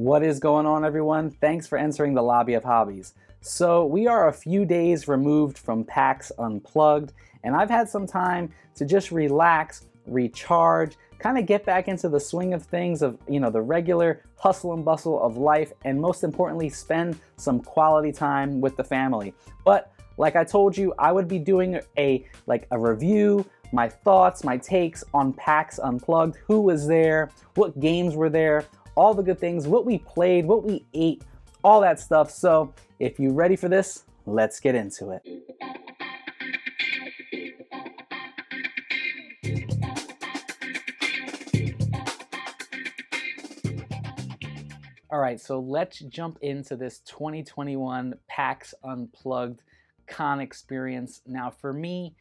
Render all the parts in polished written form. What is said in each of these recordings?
What is going on, everyone? Thanks for entering the Lobby of Hobbies. So we are a few days removed from PAX Unplugged, and I've had some time to just relax, recharge, kind of get back into the swing of things of, the regular hustle and bustle of life, and most importantly, spend some quality time with the family. But like I told you, I would be doing a review, my thoughts, my takes on PAX Unplugged, who was there, what games were there, all the good things, what we played, what we ate, all that stuff. So if you're ready for this, let's get into it. All right, so let's jump into this 2021 PAX Unplugged con experience. Now for me,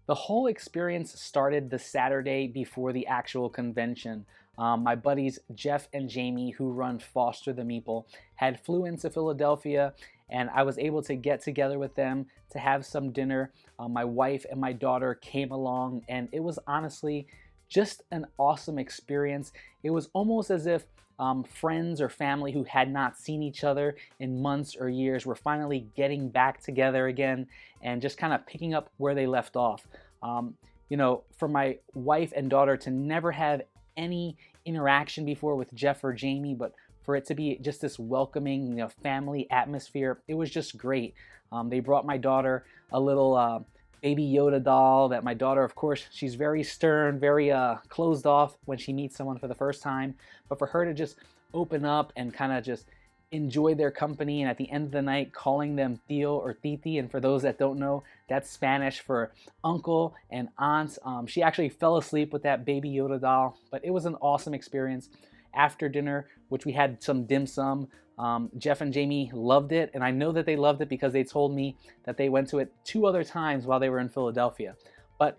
the whole experience started the Saturday before the actual convention. My buddies Jeff and Jamie, who run Foster the Meeple, had flew into Philadelphia, and I was able to get together with them to have some dinner. My wife and my daughter came along, and it was honestly just an awesome experience. It was almost as if friends or family who had not seen each other in months or years were finally getting back together again and just kind of picking up where they left off. For my wife and daughter to never have any interaction before with Jeff or Jamie, but for it to be just this welcoming, family atmosphere, it was just great. They brought my daughter a little baby Yoda doll that my daughter, of course, she's very stern, very closed off when she meets someone for the first time. But for her to just open up and kind of just enjoy their company, and at the end of the night calling them tío or titi, and for those that don't know, that's Spanish for uncle and aunt. She actually fell asleep with that baby Yoda doll, but it was an awesome experience. After dinner, which we had some dim sum, Jeff and Jamie loved it, and I know that they loved it because they told me that they went to it 2 other times while they were in Philadelphia. But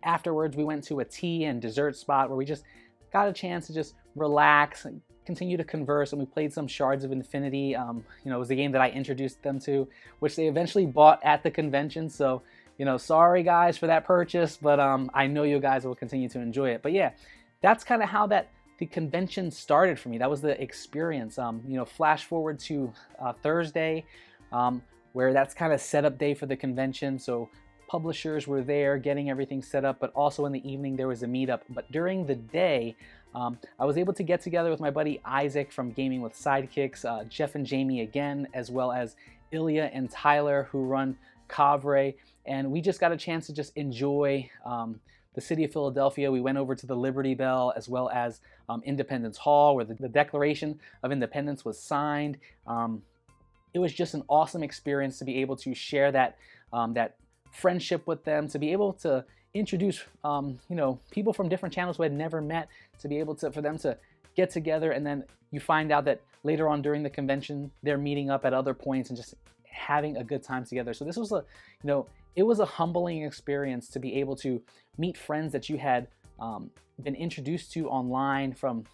afterwards, we went to a tea and dessert spot where we just got a chance to just relax and continue to converse, and we played some Shards of Infinity. It was the game that I introduced them to, which they eventually bought at the convention. So, sorry guys for that purchase, but I know you guys will continue to enjoy it. But yeah, that's kind of how the convention started for me. That was the experience. Flash forward to Thursday, where that's kind of setup day for the convention. So publishers were there getting everything set up, but also in the evening there was a meetup. But during the day, I was able to get together with my buddy Isaac from Gaming with Sidekicks, Jeff and Jamie again, as well as Ilya and Tyler, who run Kavre, and we just got a chance to just enjoy the city of Philadelphia. We went over to the Liberty Bell as well as Independence Hall, where the Declaration of Independence was signed. It was just an awesome experience to be able to share that friendship with them, to be able to introduce people from different channels who had never met, to be able for them to get together, and then you find out that later on during the convention they're meeting up at other points and just having a good time together. So this was it was a humbling experience to be able to meet friends that you had been introduced to online from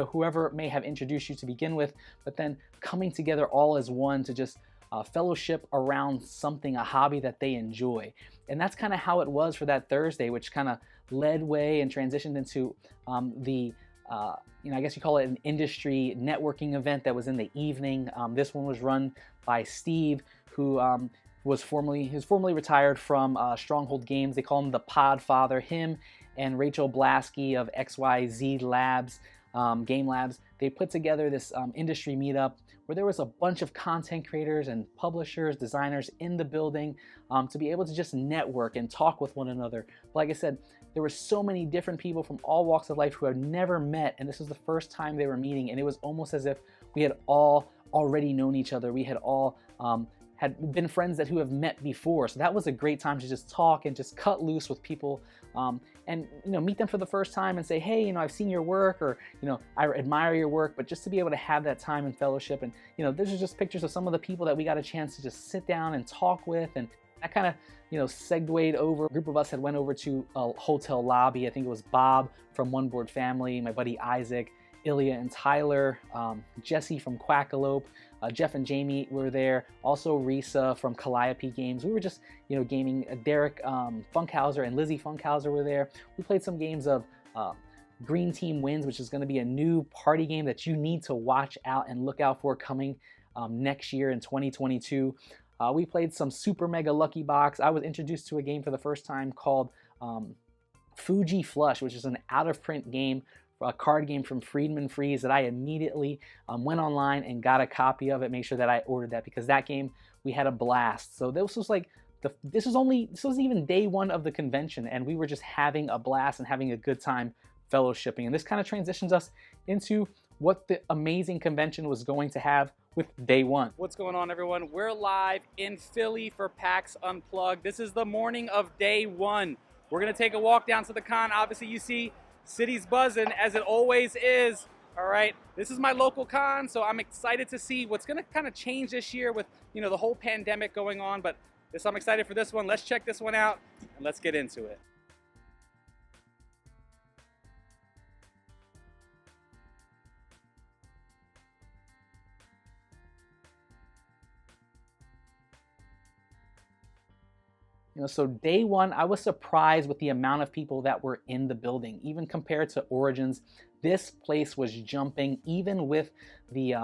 whoever may have introduced you to begin with, but then coming together all as one to just fellowship around something, a hobby that they enjoy. And that's kind of how it was for that Thursday, which kind of led way and transitioned into I guess you call it an industry networking event that was in the evening. This one was run by Steve, who was formerly retired from Stronghold Games. They call him the Podfather. Him and Rachel Blasky of XYZ Labs, Game Labs, they put together this industry meetup where there was a bunch of content creators and publishers, designers in the building to be able to just network and talk with one another. But like I said, there were so many different people from all walks of life who had never met, and this was the first time they were meeting, and it was almost as if we had all already known each other. We had all had been friends who have met before. So that was a great time to just talk and just cut loose with people and meet them for the first time and say, hey, I've seen your work, or I admire your work. But just to be able to have that time and fellowship, and this is just pictures of some of the people that we got a chance to just sit down and talk with, and that kind of segued over. A group of us had went over to a hotel lobby. I think it was Bob from One Board Family, my buddy Isaac, Ilya and Tyler, Jesse from Quackalope, Jeff and Jamie were there, also Risa from Calliope Games. We were just, gaming. Derek Funkhauser and Lizzie Funkhauser were there. We played some games of Green Team Wins, which is going to be a new party game that you need to watch out and look out for coming next year in 2022. We played some Super Mega Lucky Box. I was introduced to a game for the first time called Fuji Flush, which is an out-of-print game, a card game from Friedman Freeze that I immediately went online and got a copy of it, made sure that I ordered that, because that game, we had a blast. So this was like, this was even day one of the convention, and we were just having a blast and having a good time fellowshipping. And this kind of transitions us into what the amazing convention was going to have with day one. What's going on, everyone? We're live in Philly for PAX Unplugged. This is the morning of day one. We're gonna take a walk down to the con. Obviously, you see city's buzzing, as it always is. All right, this is my local con, so I'm excited to see what's gonna kind of change this year with, you know, the whole pandemic going on. But I'm excited for this one. Let's check this one out and let's get into it. You know, so day one, I was surprised with the amount of people that were in the building. Even compared to Origins, this place was jumping, even with the,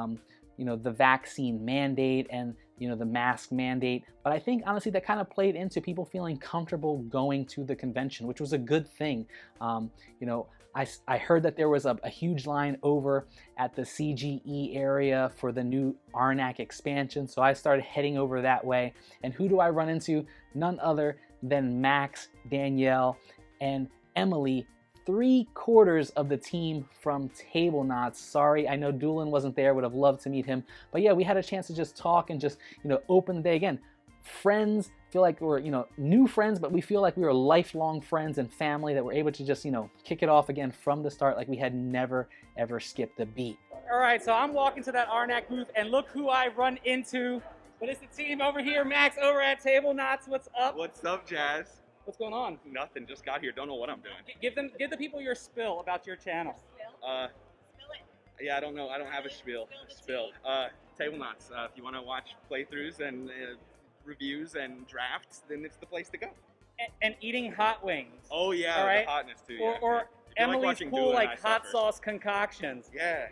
you know, the vaccine mandate and, you know, the mask mandate. But I think, honestly, that kind of played into people feeling comfortable going to the convention, which was a good thing. You know, I heard that there was a huge line over at the CGE area for the new Arnak expansion, so I started heading over that way. And who do I run into? None other than Max, Danielle, and Emily, 3/4 of the team from Table Knots. Sorry, I know Doolin wasn't there, would have loved to meet him. But yeah, we had a chance to just talk and just, you know, open the day. Again, friends, feel like we're, you know, new friends, but we feel like we were lifelong friends and family that were able to just, you know, kick it off again from the start, like we had never, ever skipped a beat. All right, so I'm walking to that Arnak booth, and look who I run into. But it's the team over here, Max, over at Table Knots. What's up? What's up, Jazz? What's going on? Nothing, just got here, don't know what I'm doing. Give the people your spill about your channel. Spill it. Yeah, I don't know, I don't have a spiel. Table Knots, if you want to watch playthroughs and reviews and drafts, then it's the place to go. And eating hot wings. Oh yeah, all right? The hotness too. Or Emily's cool, like hot sauce concoctions. Yeah.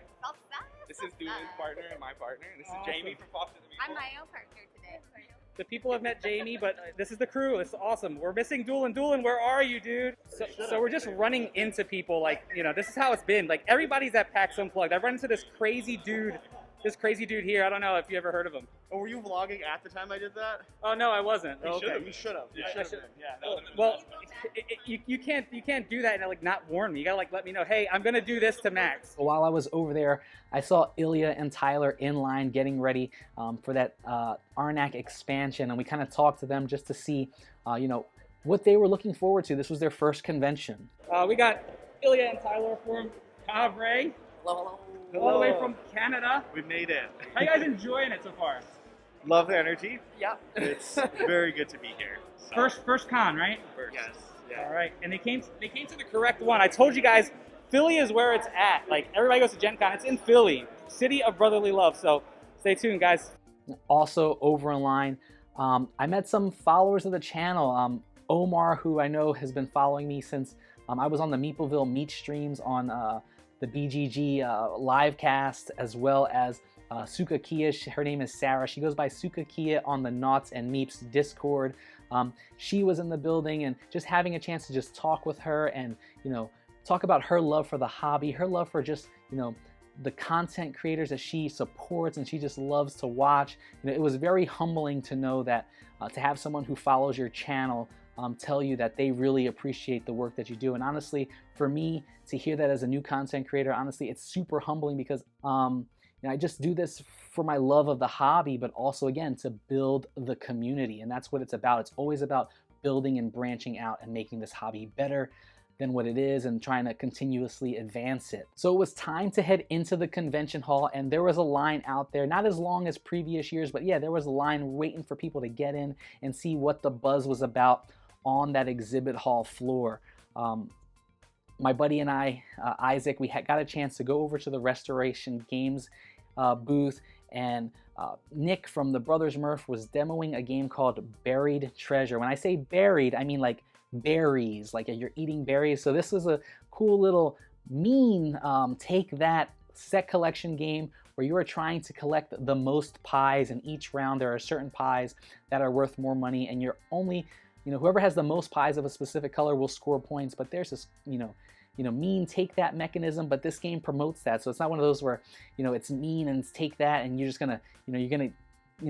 This is Doolin's partner and my partner. This is Jamie from Foster the People. I'm my own partner today. The people have met Jamie, but this is the crew. It's awesome. We're missing Doolin. Doolin, where are you, dude? So we're just running into people, like, you know, this is how it's been. Like, everybody's at PAX Unplugged. I've run into this crazy dude here. I don't know if you ever heard of him. Oh, were you vlogging at the time I did that? Oh no, I wasn't. You should have. You should have. Yeah. Well, you can't do that and like not warn me. You gotta like let me know. Hey, I'm gonna do this to Max. While I was over there, I saw Ilya and Tyler in line getting ready for that Arnak expansion, and we kind of talked to them just to see, you know, what they were looking forward to. This was their first convention. We got Ilya and Tyler from Cavray. Hello. All the way from Canada. We made it. How you guys enjoying it so far? Love the energy. Yeah. It's very good to be here. So. First con, right? Yes. Yeah. All right, and they came to the correct one. I told you guys, Philly is where it's at. Like, everybody goes to Gen Con. It's in Philly, city of brotherly love. So stay tuned, guys. Also over in line, I met some followers of the channel. Omar, who I know has been following me since I was on the Meepleville Meet streams on the BGG live cast, as well as Suka Kia. Her name is Sarah. She goes by Suka Kia on the Knots and Meeps Discord. She was in the building, and just having a chance to just talk with her and, you know, talk about her love for the hobby, her love for just, you know, the content creators that she supports and she just loves to watch. You know, it was very humbling to know that, to have someone who follows your channel tell you that they really appreciate the work that you do. And honestly, for me to hear that as a new content creator, honestly, it's super humbling, because you know, I just do this for my love of the hobby, but also, again, to build the community. And that's what it's about. It's always about building and branching out and making this hobby better than what it is and trying to continuously advance it. So it was time to head into the convention hall, and there was a line out there, not as long as previous years, but yeah, there was a line waiting for people to get in and see what the buzz was about on that exhibit hall floor. My buddy and I, Isaac, we got a chance to go over to the Restoration Games booth, and Nick from the Brothers Murph was demoing a game called Buried Treasure. When I say buried, I mean like berries, like you're eating berries. So this was a cool little Mean Take That set collection game where you are trying to collect the most pies. In each round there are certain pies that are worth more money, and you're only, whoever has the most pies of a specific color will score points. But there's this, mean take that mechanism, but this game promotes that. So it's not one of those where, it's mean and it's take that and you're just gonna, you're gonna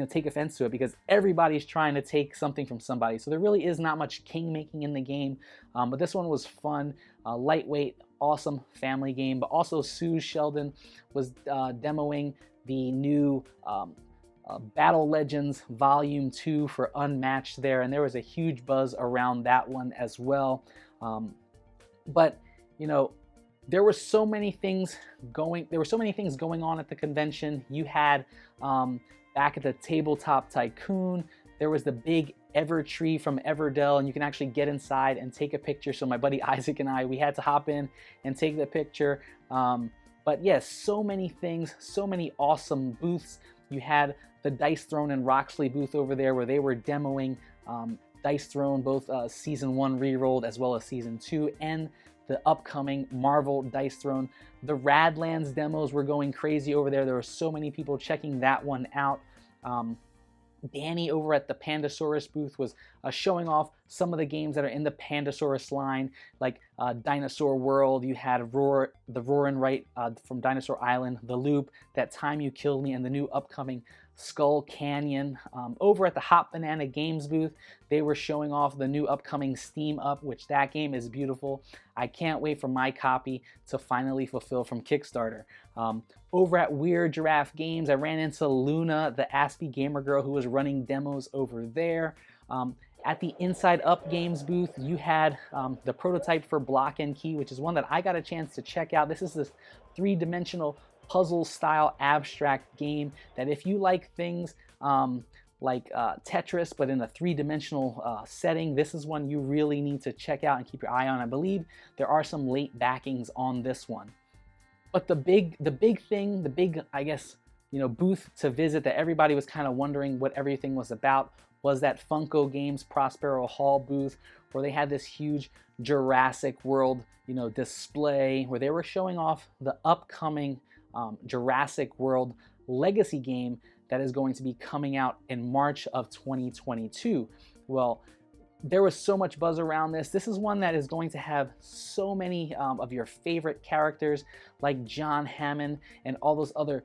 take offense to it, because everybody's trying to take something from somebody. So there really is not much king making in the game, but this one was fun, lightweight, awesome family game. But also Sue Sheldon was demoing the new Battle Legends Volume 2 for Unmatched there, and there was a huge buzz around that one as well. But there were so many things going on at the convention. You had back at the Tabletop Tycoon, there was the big Ever Tree from Everdell, and you can actually get inside and take a picture. So my buddy Isaac and I, we had to hop in and take the picture. But yes, so many things, so many awesome booths. You had the Dice Throne and Roxley booth over there where they were demoing Dice Throne, both Season 1 Rerolled as well as Season 2, and the upcoming Marvel Dice Throne. The Radlands demos were going crazy over there. There were so many people checking that one out. Danny over at the Pandasaurus booth was showing off some of the games that are in the Pandasaurus line, like Dinosaur World. You had the Roar and Write from Dinosaur Island, The Loop, That Time You Killed Me, and the new upcoming Skull Canyon. Over at the Hot Banana Games booth, they were showing off the new upcoming Steam Up, which that game is beautiful. I can't wait for my copy to finally fulfill from Kickstarter. Over at Weird Giraffe Games, I ran into Luna, the Aspie gamer girl who was running demos over there. At the Inside Up Games booth, you had the prototype for Block and Key, which is one that I got a chance to check out. This is this three-dimensional puzzle style abstract game that if you like things like Tetris but in a three-dimensional setting, this is one you really need to check out and keep your eye on. I believe there are some late backings on this one. But the big I guess booth to visit that everybody was kind of wondering what everything was about was that Funko Games Prospero Hall booth, where they had this huge Jurassic World display where they were showing off the upcoming Jurassic World Legacy game that is going to be coming out in March of 2022. Well, there was so much buzz around this. This is one that is going to have so many of your favorite characters like John Hammond and all those other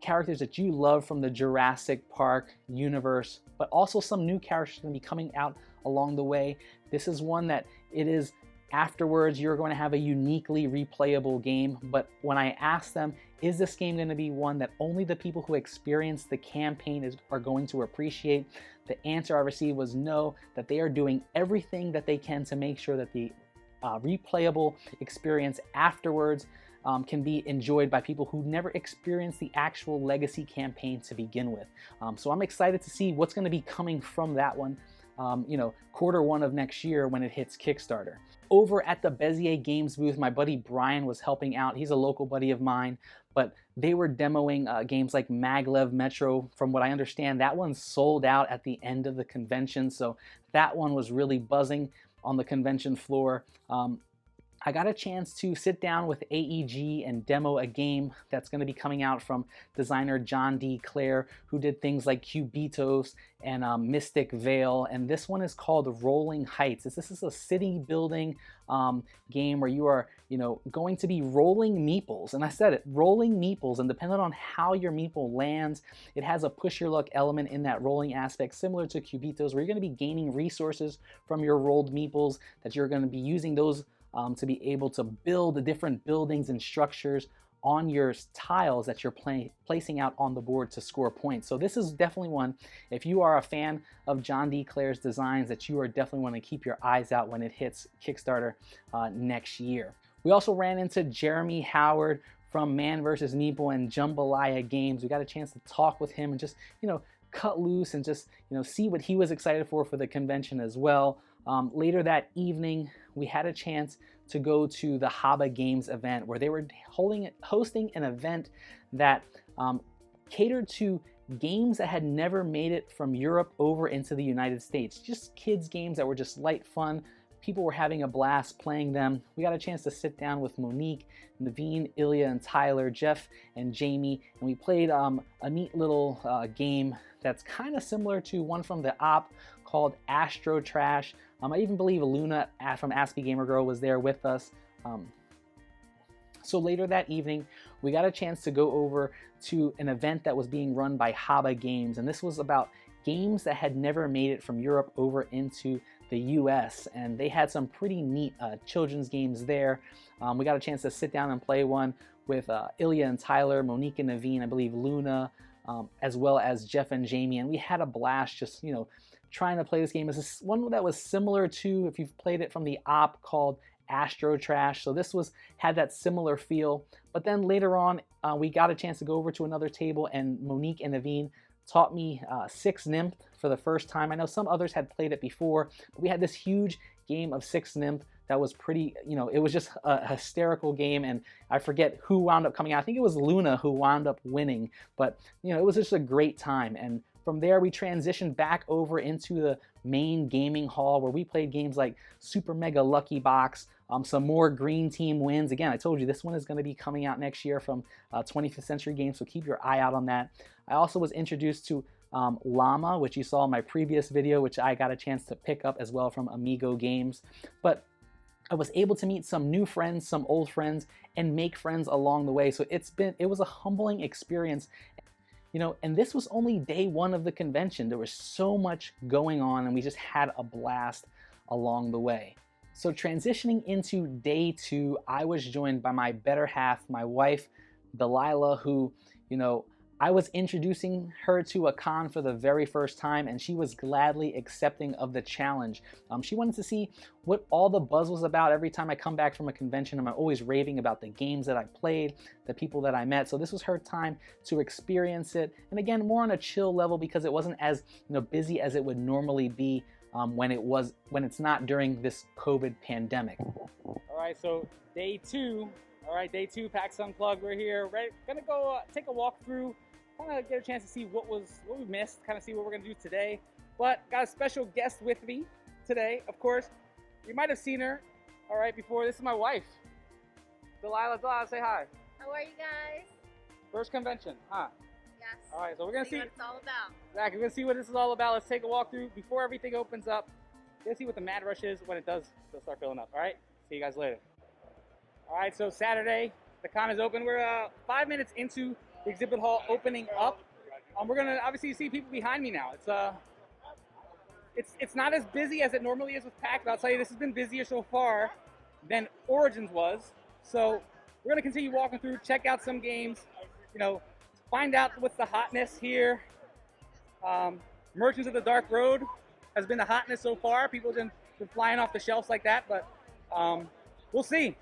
characters that you love from the Jurassic Park universe, but also some new characters going to be coming out along the way. This is one that it is afterwards you're going to have a uniquely replayable game. But when I asked them, is this game going to be one that only the people who experience the campaign are going to appreciate? The answer I received was no, that they are doing everything that they can to make sure that the replayable experience afterwards can be enjoyed by people who never experienced the actual Legacy campaign to begin with. So I'm excited to see what's going to be coming from that one, Q1 of next year when it hits Kickstarter. Over at the Bezier Games booth, my buddy Brian was helping out. He's a local buddy of mine, but they were demoing games like Maglev Metro. From what I understand, that one sold out at the end of the convention, so that one was really buzzing on the convention floor. I got a chance to sit down with AEG and demo a game that's going to be coming out from designer John D. Clare, who did things like Cubitos and Mystic Vale, and this one is called Rolling Heights. This is a city building game where you are, going to be rolling meeples, and I said it, rolling meeples, and depending on how your meeple lands, it has a push your luck element in that rolling aspect, similar to Cubitos, where you're going to be gaining resources from your rolled meeples that you're going to be using those to be able to build the different buildings and structures on your tiles that you're placing out on the board to score points. So this is definitely one, if you are a fan of John D. Clare's designs, that you are definitely want to keep your eyes out when it hits Kickstarter next year. We also ran into Jeremy Howard from Man vs. Meeple and Jambalaya Games. We got a chance to talk with him and just, cut loose and just, see what he was excited for the convention as well. Later that evening, we had a chance to go to the Haba Games event, where they were hosting an event that catered to games that had never made it from Europe over into the United States. Just kids games that were just light fun, people were having a blast playing them. We got a chance to sit down with Monique, Naveen, Ilya, and Tyler, Jeff, and Jamie, and we played a neat little game that's kind of similar to one from the Op called Astro Trash. I even believe Luna from Aspie Gamer Girl was there with us. So later that evening, we got a chance to go over to an event that was being run by Haba Games, and this was about games that had never made it from Europe over into the US, and they had some pretty neat children's games there. We got a chance to sit down and play one with Ilya and Tyler, Monique and Naveen, I believe Luna, as well as Jeff and Jamie, and we had a blast just, you know, trying to play this game. It's one that was similar to, if you've played it from the Op, called Astro Trash. So this had that similar feel. But then later on, we got a chance to go over to another table, and Monique and Naveen taught me Six Nymph for the first time. I know some others had played it before, but we had this huge game of Six Nymph that was pretty, you know, it was just a hysterical game, and I forget who wound up coming out. I think it was Luna who wound up winning, but, you know, it was just a great time. And from there, we transitioned back over into the main gaming hall where we played games like Super Mega Lucky Box, some more Green Team wins. Again, I told you this one is going to be coming out next year from 25th Century Games, so keep your eye out on that. I also was introduced to Llama, which you saw in my previous video, which I got a chance to pick up as well from Amigo Games. But I was able to meet some new friends, some old friends, and make friends along the way. So it was a humbling experience. You know, and this was only day one of the convention. There was so much going on, and we just had a blast along the way. So transitioning into day two, I was joined by my better half, my wife, Delilah, who, you know, I was introducing her to a con for the very first time, and she was gladly accepting of the challenge. She wanted to see what all the buzz was about. Every time I come back from a convention, I'm always raving about the games that I played, the people that I met. So this was her time to experience it. And again, more on a chill level, because it wasn't as, you know, busy as it would normally be when it's not during this COVID pandemic. All right, so day two. All right, day two, PAX Unplugged. We're here. Right, gonna go take a walk through, kind of get a chance to see what we missed, kind of see what we're gonna do today. But got a special guest with me today, of course. You might have seen her, all right, before. This is my wife, Delilah. Delilah, say hi. How are you guys? First convention, huh? Yes. All right, so we're gonna see what it's all about. Exactly, we're gonna see what this is all about. Let's take a walk through before everything opens up. Let's see what the mad rush is when it does start filling up. All right, see you guys later. All right, so Saturday, the con is open. We're 5 minutes into the exhibit hall opening up. We're gonna obviously see people behind me now. It's not as busy as it normally is with PAX, but I'll tell you, this has been busier so far than Origins was. So we're gonna continue walking through, check out some games, you know, find out what's the hotness here. Merchants of the Dark Road has been the hotness so far. People have been flying off the shelves like that, but we'll see.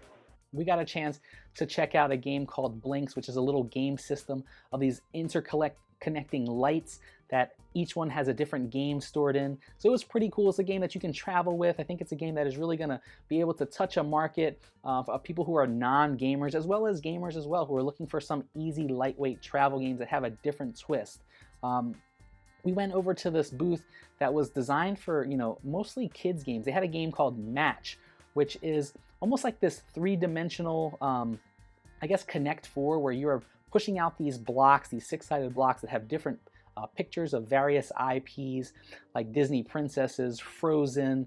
We got a chance to check out a game called Blinks, which is a little game system of these interconnecting lights that each one has a different game stored in. So it was pretty cool. It's a game that you can travel with. I think it's a game that is really going to be able to touch a market of people who are non-gamers, as well as gamers as well, who are looking for some easy, lightweight travel games that have a different twist. We went over to this booth that was designed for, you know, mostly kids games. They had a game called Match, which is almost like this three-dimensional, I guess, Connect Four, where you're pushing out these blocks, these six-sided blocks that have different pictures of various IPs, like Disney princesses, Frozen,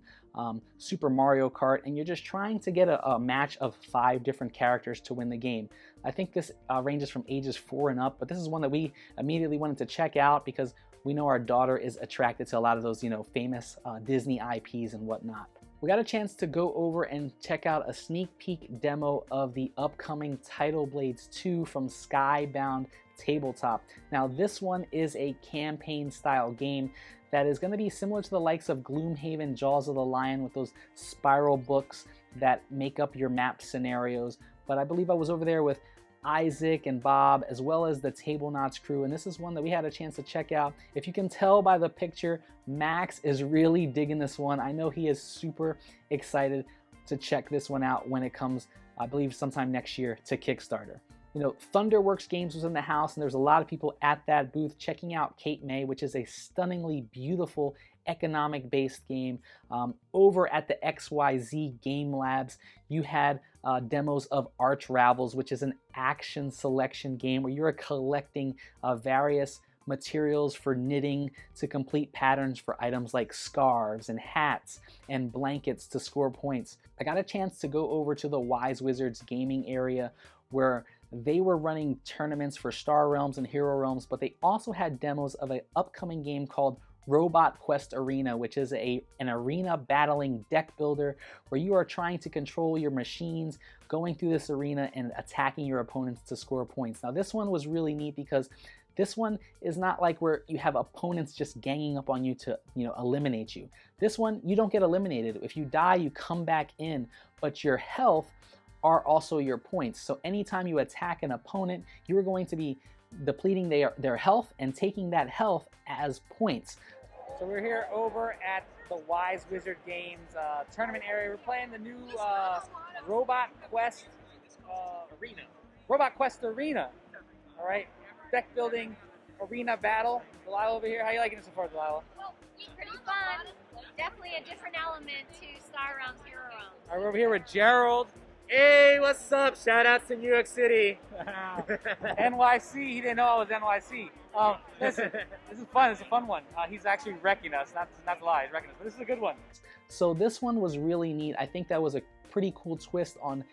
Super Mario Kart, and you're just trying to get a match of 5 different characters to win the game. I think this ranges from ages 4 and up, but this is one that we immediately wanted to check out because we know our daughter is attracted to a lot of those, you know, famous Disney IPs and whatnot. We got a chance to go over and check out a sneak peek demo of the upcoming Tidal Blades 2 from Skybound Tabletop. Now this one is a campaign style game that is going to be similar to the likes of Gloomhaven, Jaws of the Lion, with those spiral books that make up your map scenarios. But I believe I was over there with Isaac and Bob, as well as the Table Knots crew, and this is one that we had a chance to check out. If you can tell by the picture, Max is really digging this one. I know he is super excited to check this one out when it comes, I believe, sometime next year to Kickstarter. Thunderworks Games was in the house, and there's a lot of people at that booth checking out Cape May, which is a stunningly beautiful economic-based game. Over at the XYZ Game Labs, you had demos of Arch Ravels, which is an action selection game where you're collecting various materials for knitting to complete patterns for items like scarves and hats and blankets to score points. I got a chance to go over to the Wise Wizards gaming area where they were running tournaments for Star Realms and Hero Realms, but they also had demos of an upcoming game called Robot Quest Arena, which is an arena battling deck builder where you are trying to control your machines, going through this arena and attacking your opponents to score points. Now this one was really neat because this one is not like where you have opponents just ganging up on you to, eliminate you. This one, you don't get eliminated. If you die, you come back in, but your health are also your points. So anytime you attack an opponent, you are going to be depleting their health and taking that health as points. So we're here over at the Wise Wizard Games tournament area. We're playing the new Robot Quest Arena. Robot Quest Arena. All right. Deck building arena battle. Delilah over here. How you liking it so far, Delilah? Well, pretty fun. Definitely a different element to Star Realms, Hero Realms. All right, we're over here with Gerald. Hey, what's up? Shout out to New York City. NYC. He didn't know I was NYC. Listen, this is fun. It's a fun one. He's actually wrecking us. Not to lie, he's wrecking us. But this is a good one. So this one was really neat. I think that was a pretty cool twist on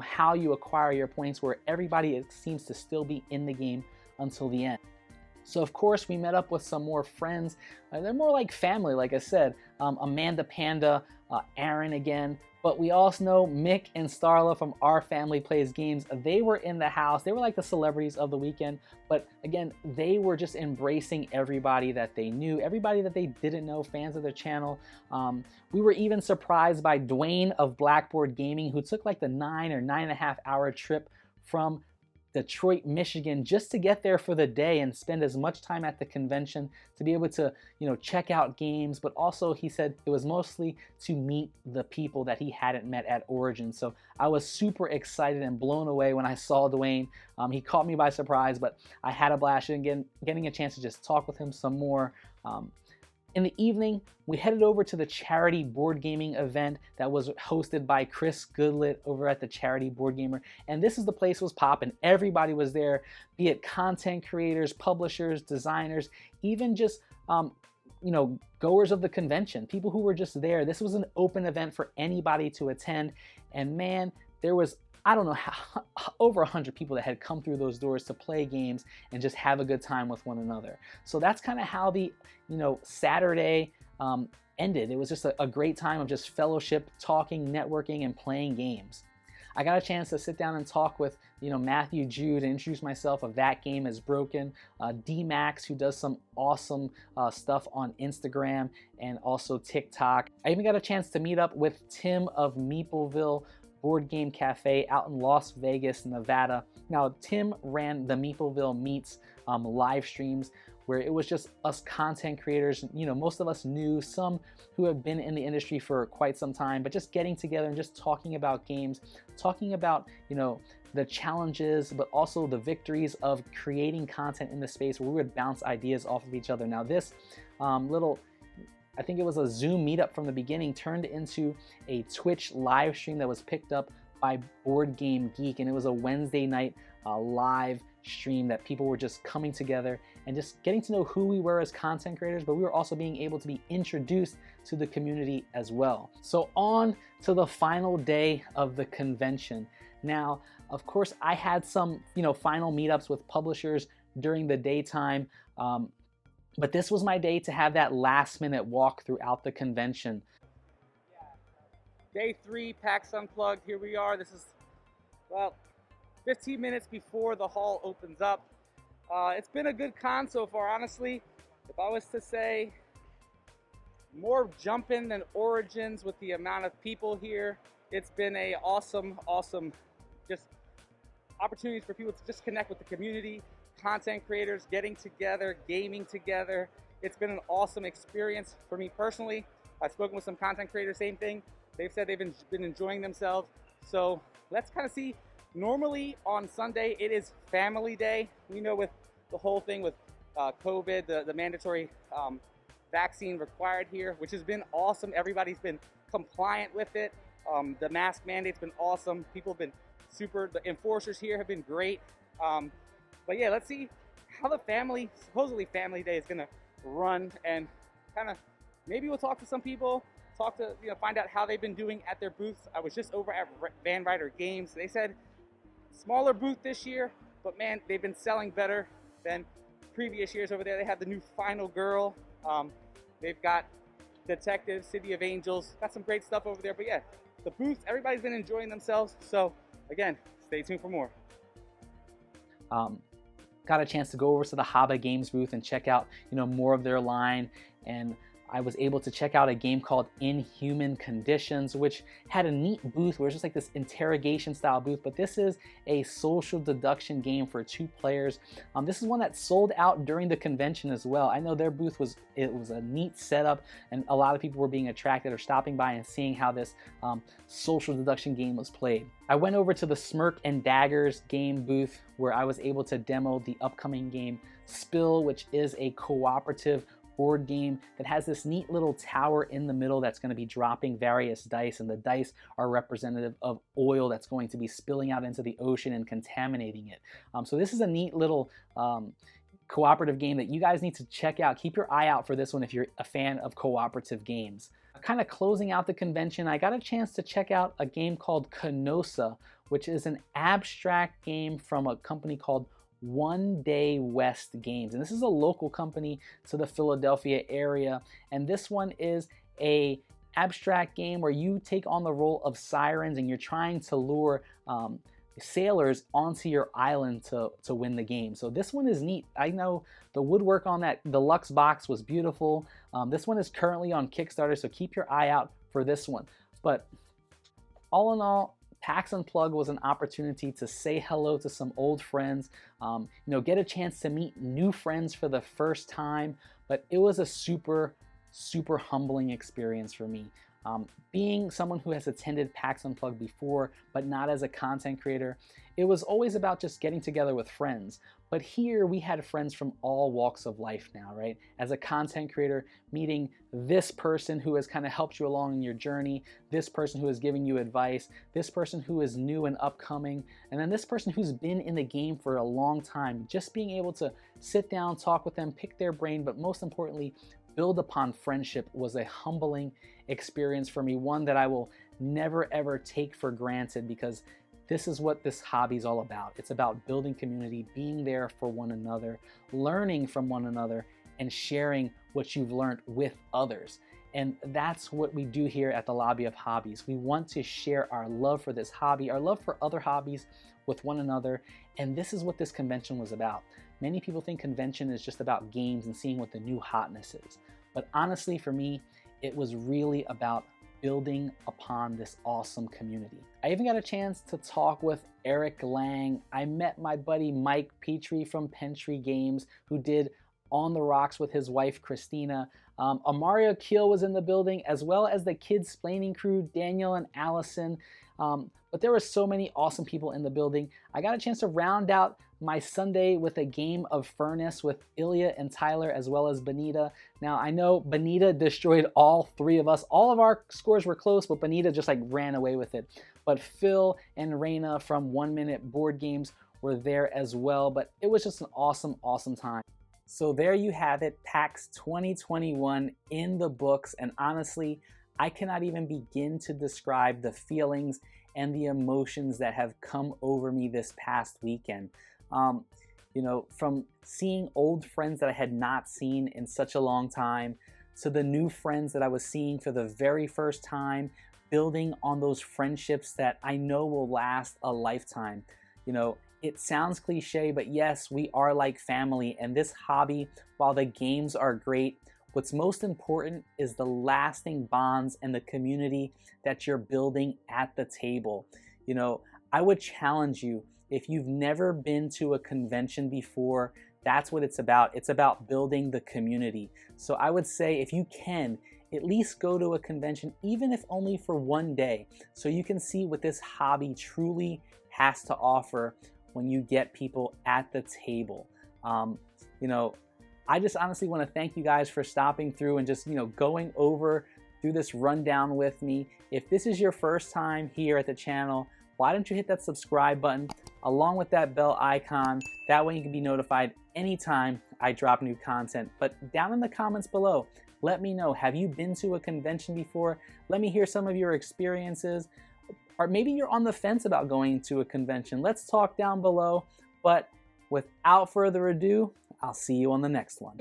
how you acquire your points, where everybody seems to still be in the game until the end. So of course we met up with some more friends. They're more like family, like I said. Amanda Panda, Aaron again, but we also know Mick and Starla from Our Family Plays Games. They were in the house. They were like the celebrities of the weekend, but again, they were just embracing everybody that they knew, everybody that they didn't know, fans of their channel. We were even surprised by Dwayne of Blackboard Gaming, who took like the 9 or 9.5 hour trip from Detroit, Michigan, just to get there for the day and spend as much time at the convention to be able to, check out games. But also, he said it was mostly to meet the people that he hadn't met at Origin. So I was super excited and blown away when I saw Dwayne. He caught me by surprise, but I had a blast again, getting a chance to just talk with him some more. In the evening, we headed over to the charity board gaming event that was hosted by Chris Goodlet over at the Charity Board Gamer. And this is the place was popping. Everybody was there, be it content creators, publishers, designers, even just, goers of the convention, people who were just there. This was an open event for anybody to attend. And man, there was, I don't know, over 100 people that had come through those doors to play games and just have a good time with one another. So that's kind of how the, Saturday ended. It was just a great time of just fellowship, talking, networking, and playing games. I got a chance to sit down and talk with, Matthew Jude and introduce myself of That Game Is Broken, D-Max, who does some awesome stuff on Instagram and also TikTok. I even got a chance to meet up with Tim of Meepleville Board Game Cafe out in Las Vegas, Nevada. Now, Tim ran the Meepleville Meets live streams where it was just us content creators, most of us new, some who have been in the industry for quite some time, but just getting together and just talking about games, talking about, the challenges, but also the victories of creating content in the space where we would bounce ideas off of each other. Now this I think it was a Zoom meetup from the beginning, turned into a Twitch live stream that was picked up by Board Game Geek, and it was a Wednesday night live stream that people were just coming together and just getting to know who we were as content creators, but we were also being able to be introduced to the community as well. So on to the final day of the convention. Now, of course, I had some, final meetups with publishers during the daytime, but this was my day to have that last minute walk throughout the convention. Day 3, PAX Unplugged. Here we are. This is, 15 minutes before the hall opens up. It's been a good con so far, honestly. If I was to say, more jumping than Origins with the amount of people here. It's been a awesome just opportunities for people to just connect with the community, content creators getting together, gaming together. It's been an awesome experience for me personally. I've spoken with some content creators, same thing. They've said they've been enjoying themselves. So let's kind of see Normally on Sunday, it is family day. We know with the whole thing with COVID, the mandatory vaccine required here, which has been awesome. Everybody's been compliant with it. The mask mandate's been awesome. People have been super, the enforcers here have been great. But yeah, let's see how the supposedly family day is gonna run, and kind of maybe we'll talk to some people, find out how they've been doing at their booths. I was just over at Van Ryder Games. They said smaller booth this year, but man, they've been selling better than previous years over there. They have the new Final Girl. They've got Detective, City of Angels. Got some great stuff over there. But yeah, the booths, everybody's been enjoying themselves. So again, stay tuned for more. Got a chance to go over to the Haba Games booth and check out, more of their line, and I was able to check out a game called Inhuman Conditions, which had a neat booth where it's just like this interrogation style booth, but this is a social deduction game for 2 players. This is one that sold out during the convention as well. I know their booth was a neat setup, and a lot of people were being attracted or stopping by and seeing how this social deduction game was played. I went over to the Smirk and Daggers game booth where I was able to demo the upcoming game Spill, which is a cooperative board game that has this neat little tower in the middle that's going to be dropping various dice, and the dice are representative of oil that's going to be spilling out into the ocean and contaminating it. So this is a neat little cooperative game that you guys need to check out. Keep your eye out for this one if you're a fan of cooperative games. Kind of closing out the convention, I got a chance to check out a game called Canosa, which is an abstract game from a company called One Day West Games, and this is a local company to the Philadelphia area, and this one is a abstract game where you take on the role of sirens and you're trying to lure sailors onto your island to win the game. So this one is neat. I know the woodwork on that deluxe box was beautiful. This one is currently on Kickstarter, so keep your eye out for this one. But all in all, PAX Unplugged was an opportunity to say hello to some old friends, get a chance to meet new friends for the first time, but it was a super, super humbling experience for me. Being someone who has attended PAX Unplugged before, but not as a content creator, it was always about just getting together with friends. But here we had friends from all walks of life now, right? As a content creator, meeting this person who has kind of helped you along in your journey, this person who is giving you advice, this person who is new and upcoming, and then this person who's been in the game for a long time. Just being able to sit down, talk with them, pick their brain, but most importantly, build upon friendship was a humbling experience for me, one that I will never ever take for granted, because this is what this hobby is all about. It's about building community, being there for one another, learning from one another, and sharing what you've learned with others. And that's what we do here at the Lobby of Hobbies. We want to share our love for this hobby, our love for other hobbies with one another, and this is what this convention was about. Many people think convention is just about games and seeing what the new hotness is. But honestly, for me, it was really about building upon this awesome community. I even got a chance to talk with Eric Lang. I met my buddy Mike Petrie from Pentry Games, who did On the Rocks with his wife Christina. Amario Keel was in the building, as well as the Kids Splaining crew, Daniel and Allison. But there were so many awesome people in the building. I got a chance to round out my Sunday with a game of Furnace with Ilya and Tyler, as well as Benita. Now, I know Benita destroyed all 3 of us. All of our scores were close, but Benita just ran away with it. But Phil and Raina from 1 Minute Board Games were there as well. But it was just an awesome, awesome time. So there you have it, PAX 2021 in the books. And honestly, I cannot even begin to describe the feelings and the emotions that have come over me this past weekend. From seeing old friends that I had not seen in such a long time, to the new friends that I was seeing for the very first time, building on those friendships that I know will last a lifetime. It sounds cliche, but yes, we are like family, and this hobby, while the games are great, what's most important is the lasting bonds and the community that you're building at the table. I would challenge you, if you've never been to a convention before, that's what it's about. It's about building the community. So I would say, if you can, at least go to a convention, even if only for one day, so you can see what this hobby truly has to offer when you get people at the table. You know, I just honestly want to thank you guys for stopping through and just, you know, going over through this rundown with me. If this is your first time here at the channel, why don't you hit that subscribe button along with that bell icon? That way you can be notified anytime I drop new content. But down in the comments below, let me know, have you been to a convention before? Let me hear some of your experiences. Or maybe you're on the fence about going to a convention. Let's talk down below. But without further ado, I'll see you on the next one.